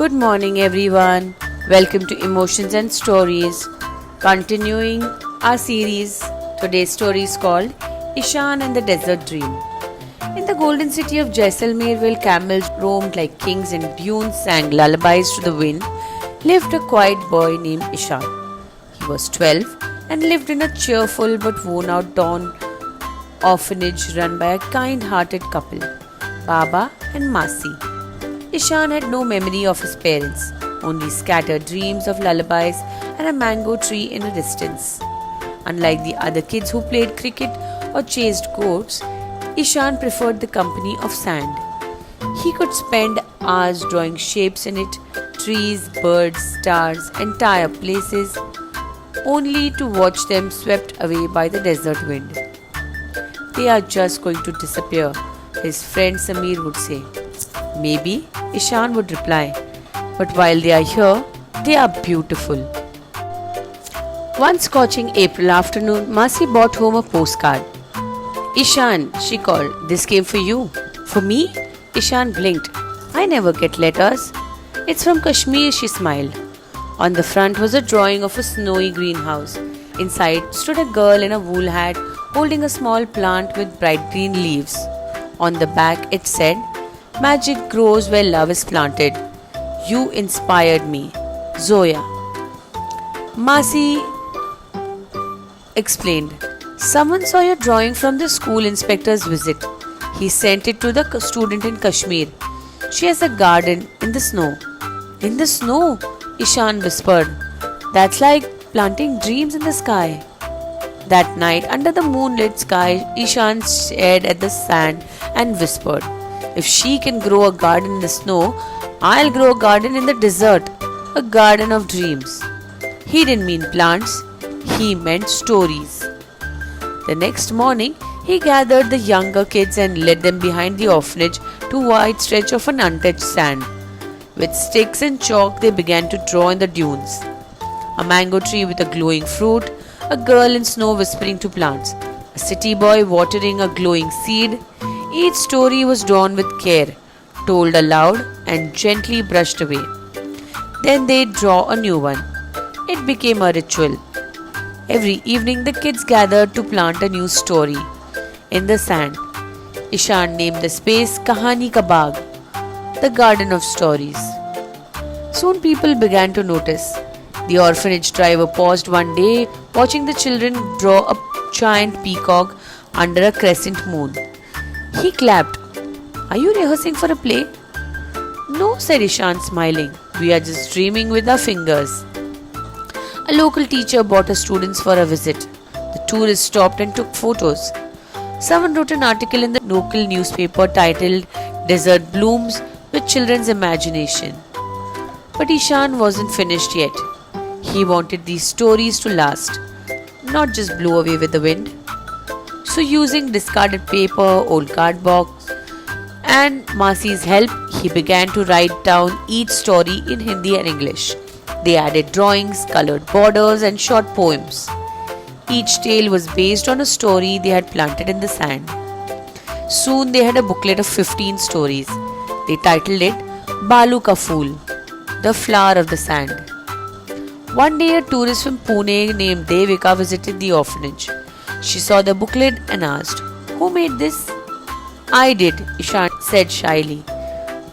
Good morning, everyone. Welcome to Emotions and Stories. Continuing our series, today's story is called Ishan and the Desert Dream. In the golden city of Jaisalmer, where camels roamed like kings and dunes sang lullabies to the wind, lived a quiet boy named Ishan. He was 12 and lived in a cheerful but worn out town orphanage run by a kind hearted couple, Baba and Masi. Ishan had no memory of his parents, only scattered dreams of lullabies and a mango tree in the distance. Unlike the other kids who played cricket or chased goats, Ishan preferred the company of sand. He could spend hours drawing shapes in it, trees, birds, stars, entire places, only to watch them swept away by the desert wind. They are just going to disappear, his friend Samir would say. Maybe, Ishan would reply, but while they are here, they are beautiful. One scorching April afternoon, Masi brought home a postcard. Ishan, she called, this came for you. For me? Ishan blinked. I never get letters. It's from Kashmir, she smiled. On the front was a drawing of a snowy greenhouse. Inside stood a girl in a wool hat holding a small plant with bright green leaves. On the back it said, Magic grows where love is planted. You inspired me. Zoya. Masi explained. Someone saw your drawing from the school inspector's visit. He sent it to the student in Kashmir. She has a garden in the snow. In the snow? Ishan whispered. That's like planting dreams in the sky. That night, under the moonlit sky, Ishan stared at the sand and whispered, If she can grow a garden in the snow, I'll grow a garden in the desert, a garden of dreams. He didn't mean plants, he meant stories. The next morning, he gathered the younger kids and led them behind the orphanage to a wide stretch of an untouched sand. With sticks and chalk, they began to draw in the dunes. A mango tree with a glowing fruit, a girl in snow whispering to plants, a city boy watering a glowing seed. Each story was drawn with care, told aloud and gently brushed away. Then they'd draw a new one. It became a ritual. Every evening the kids gathered to plant a new story in the sand. Ishan named the space Kahani Ka Baag, the garden of stories. Soon people began to notice. The orphanage driver paused one day watching the children draw a giant peacock under a crescent moon. He clapped. Are you rehearsing for a play? No, said Ishan smiling. We are just dreaming with our fingers. A local teacher brought her students for a visit. The tourists stopped and took photos. Someone wrote an article in the local newspaper titled Desert Blooms with Children's Imagination. But Ishan wasn't finished yet. He wanted these stories to last, not just blow away with the wind. So using discarded paper, old cardboard, and Masi's help, he began to write down each story in Hindi and English. They added drawings, colored borders, and short poems. Each tale was based on a story they had planted in the sand. Soon they had a booklet of 15 stories. They titled it Balu Ka Phool, the flower of the sand. One day a tourist from Pune named Devika visited the orphanage. She saw the booklet and asked, Who made this? I did, Ishan said shyly.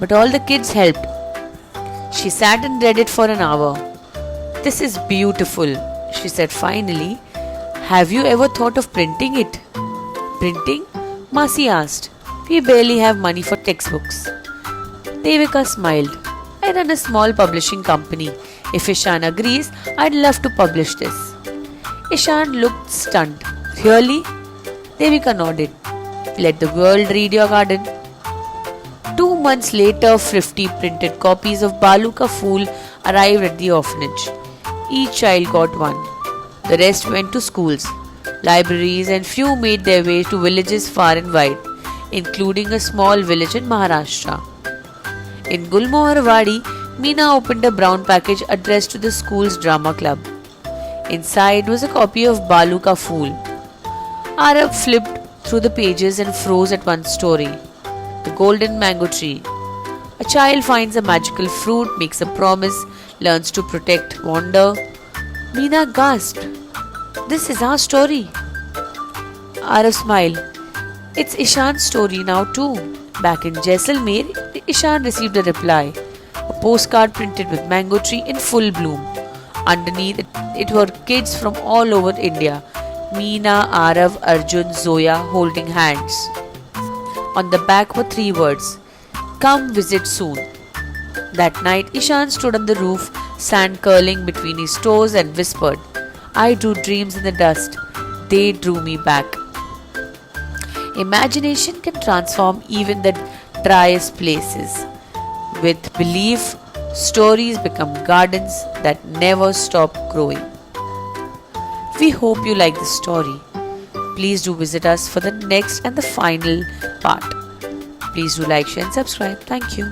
But all the kids helped. She sat and read it for an hour. This is beautiful, she said finally. Have you ever thought of printing it? Printing? Masi asked. We barely have money for textbooks. Devika smiled. I run a small publishing company. If Ishan agrees, I'd love to publish this. Ishan looked stunned. Really? Devika nodded. Let the world read your garden. 2 months later, 50 printed copies of Balu Ka Phool arrived at the orphanage. Each child got one. The rest went to schools, libraries, and few made their way to villages far and wide, including a small village in Maharashtra. In Gulmoharwadi, Meena opened a brown package addressed to the school's drama club. Inside was a copy of Balu Ka Phool. Arab flipped through the pages and froze at one story, The Golden Mango Tree. A child finds a magical fruit, makes a promise, learns to protect, wander. Meena gasped, "This is our story." Arav smiled. "It's Ishan's story now too." Back in Jaisalmer, Ishan received a reply. A postcard printed with mango tree in full bloom. Underneath it were kids from all over India. Meena, Arav, Arjun, Zoya holding hands. On the back were three words: "Come visit soon." That night, Ishan stood on the roof, sand curling between his toes, and whispered, "I drew dreams in the dust. They drew me back." Imagination can transform even the driest places. With belief, stories become gardens that never stop growing. We hope you like this story. Please do visit us for the next and the final part. Please do like, share, and subscribe. Thank you.